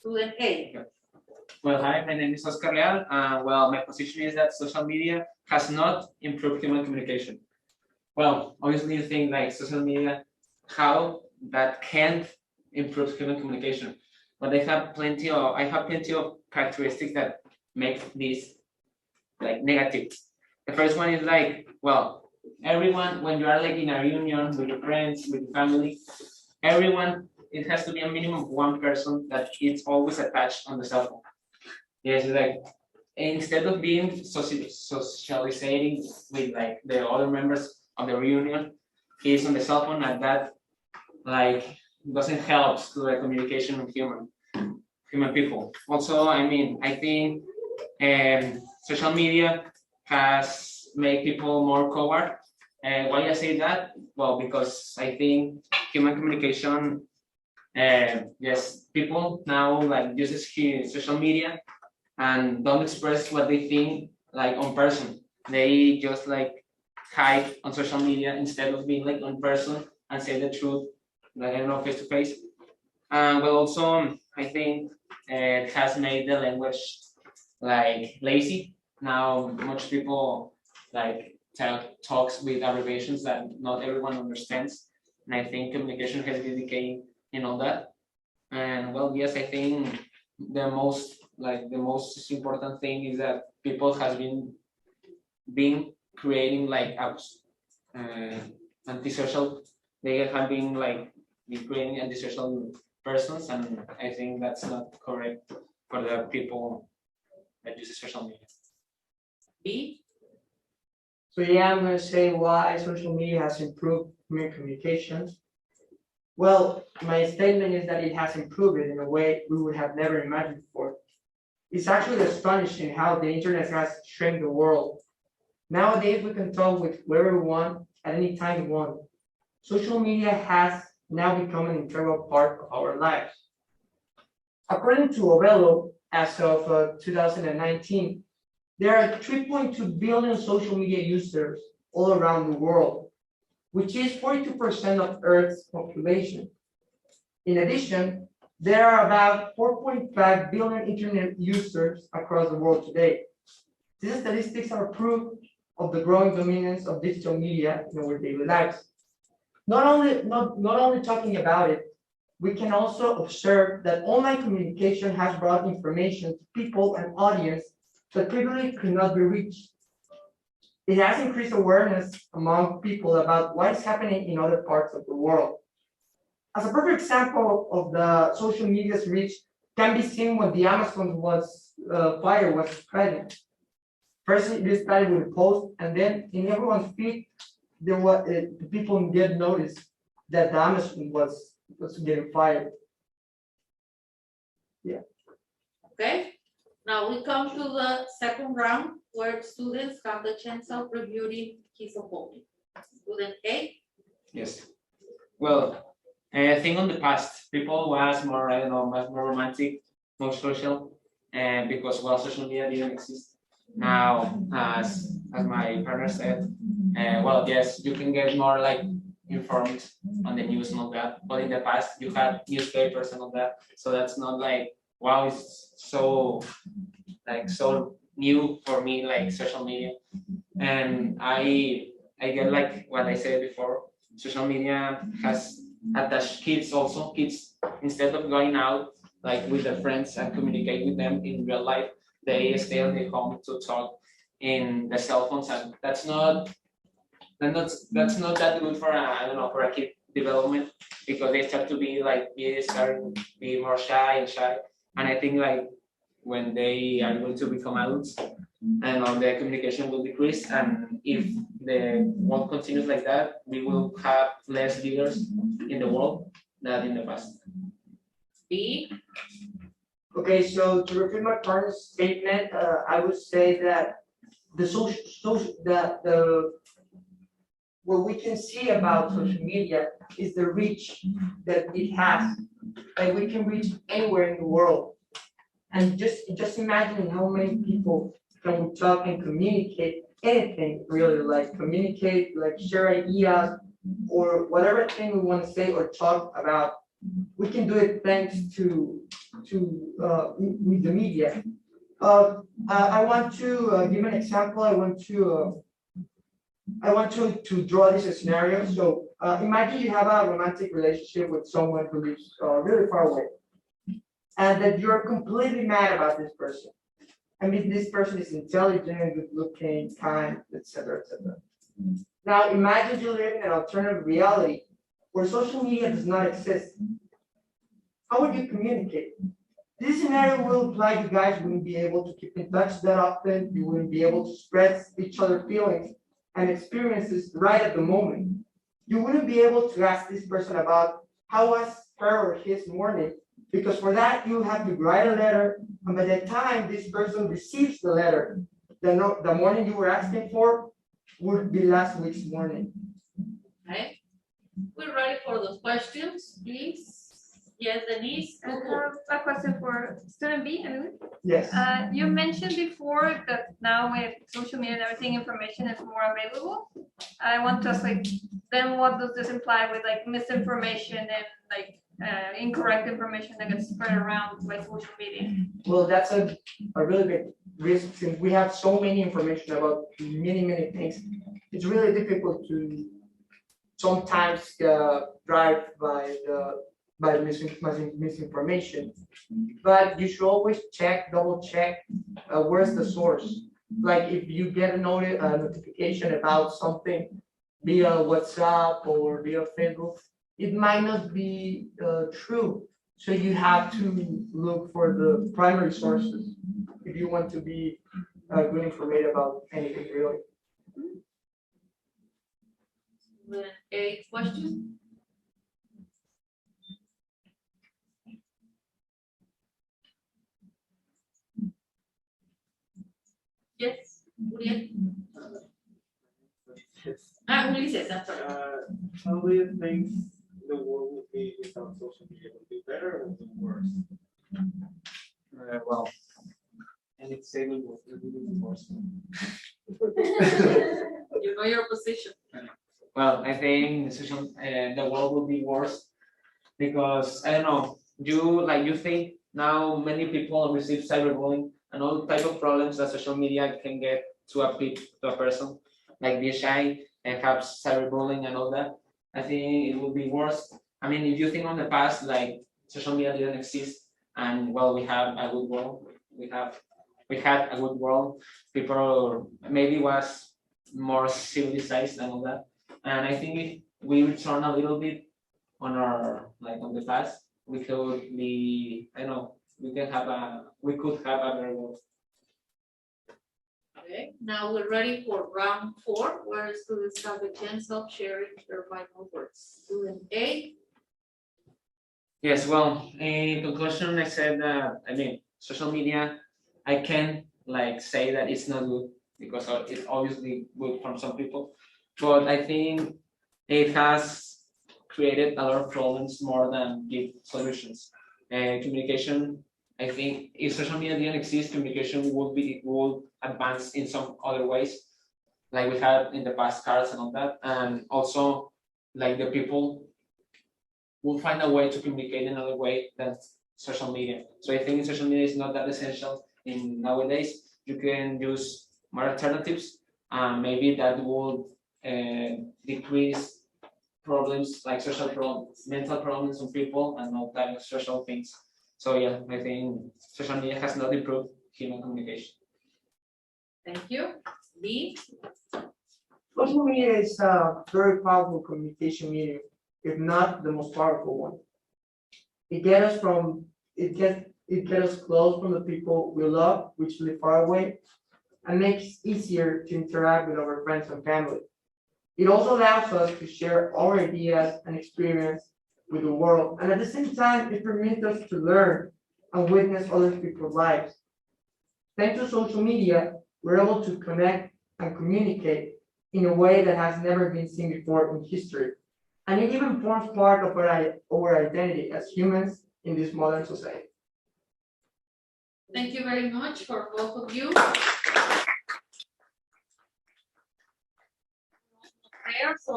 Student A. Well, hi, my name is Oscar Leal. Well, my position is that social media has not improved human communication. Well, obviously, you think like social media, how that can't improve human communication, but I have plenty of characteristics that make this like negative. The first one is like, well, everyone when you are like in a reunion with your friends, with your family, everyone it has to be a minimum of one person that is always attached on the cell phone. Yes, like instead of being socializing with like the other members of the reunion, he's on the cell phone, and that like doesn't help to the communication of human people. Also, I mean, I think social media has made people more coward. Why I say that? Well, because I think human communication, yes, people now like uses social media and don't express what they think like on person. They just like hide on social media instead of being like on person and say the truth, like I don't know, face to face. But also, I think it has made the language like lazy. Now, much people like talks with abbreviations that not everyone understands, and I think communication has been decaying in all that. And well, yes, I think the most important thing is that people has been creating like apps, uh, antisocial. They have been like been creating antisocial persons, and I think that's not correct for the people that use social media. B. So yeah, I'm gonna say why social media has improved human communication. Well, my statement is that it has improved it in a way we would have never imagined before. It's actually astonishing how the internet has shrunk the world. Nowadays, we can talk with whoever we want at any time we want. Social media has now become an integral part of our lives. According to Ovelo, as of 2019, there are 3.2 billion social media users all around the world, which is 42% of Earth's population. In addition, there are about 4.5 billion internet users across the world today. These statistics are proof of the growing dominance of digital media in our daily lives. Not only talking about it, we can also observe that online communication has brought information to people and audience that previously could not be reached. It has increased awareness among people about what is happening in other parts of the world. As a perfect example of the social media's reach can be seen when the Amazon fire was spreading. First, it started with a post, and then in everyone's feed, the people did notice that the Amazon was getting fired. Yeah. Okay. Now we come to the second round where students have the chance of reviewing his opponent. Student A. Yes. Well, I think on the past, people was more, I don't know, much more romantic, more social, and because well, social media didn't exist. Now, as my partner said, well, yes, you can get more like informed on the news and all that. But in the past, you had newspapers and all that, so that's not like wow, it's so new for me, like social media. And I get like what I said before. Social media has attached kids also. Kids instead of going out like with their friends and communicate with them in real life, they stay on the home to talk in the cell phones, and that's not that good for I don't know for a kid development because they start to be like starting to be more shy and shy, and I think like when they are going to become adults and all the communication will decrease, and if the world continues like that, we will have less leaders in the world than in the past. B. Okay, so to repeat my partner's statement, I would say that the what we can see about social media is the reach that it has. Like we can reach anywhere in the world. And just imagine how many people can we talk and communicate anything really, like communicate, like share ideas or whatever thing we want to say or talk about. We can do it thanks to with the media. I want to give an example. I want to draw this scenario. So imagine you have a romantic relationship with someone who lives really far away, and that you're completely mad about this person. I mean, this person is intelligent, good looking, kind, etc., etc. Now imagine you live in an alternative reality where social media does not exist. How would you communicate? This scenario will imply you guys wouldn't be able to keep in touch that often. You wouldn't be able to express each other feelings and experiences right at the moment. You wouldn't be able to ask this person about how was her or his morning, because for that you have to write a letter, and by the time this person receives the letter, the morning you were asking for would be last week's morning. Okay, we're ready for those questions, please. Yes, Denise? I have a question for student B, Emily. Yes. You mentioned before that now with social media and everything, information is more available. I want to ask, like, then what does this imply with like misinformation and like incorrect information that gets spread around by social media? Well, that's a really big risk since we have so many information about many things. It's really difficult to sometimes drive by misinformation. But you should always double check, where's the source. Like if you get a notification about something via WhatsApp or via Facebook, it might not be true. So you have to look for the primary sources if you want to be good informated about anything really. A question? Yes, Uriel? Ulises, I'm sorry. How do you think the world would be without social media? Would be better or would be worse? Well, and it's say we will be worse. You know your position. Well, I think the world will be worse because I don't know. You think now many people receive cyberbullying and all type of problems that social media can get to a person, like be shy and have cyberbullying and all that. I think it will be worse. I mean, if you think on the past, like social media didn't exist, and well, we have a good world. We had a good world. People maybe was more civilized and all that. And I think if we return a little bit on on the past, we could be, I don't know, we could have a better world. Okay, now we're ready for round 4, where students have a chance of sharing their final words. Student A? Yes, well, in conclusion, I said that, I mean, social media, I can say that it's not good because it's obviously good for some people, but I think it has created a lot of problems more than give solutions. Communication, I think if social media didn't exist, communication would advance in some other ways, like we had in the past cards and all that, and also like the people will find a way to communicate in another way than social media. So I think social media is not that essential in nowadays. You can use more alternatives, maybe that will decrease problems like mental problems of people and all type of social things. So yeah, I think social media has not improved human communication. Thank you. B? Social media is a very powerful communication medium, if not the most powerful one. It gets us close from the people we love, which live far away, and makes it easier to interact with our friends and family. It also allows us to share our ideas and experience with the world, and at the same time, it permits us to learn and witness other people's lives. Thanks to social media, we're able to connect and communicate in a way that has never been seen before in history. And it even forms part of our identity as humans in this modern society. Thank you very much for both of you. There, so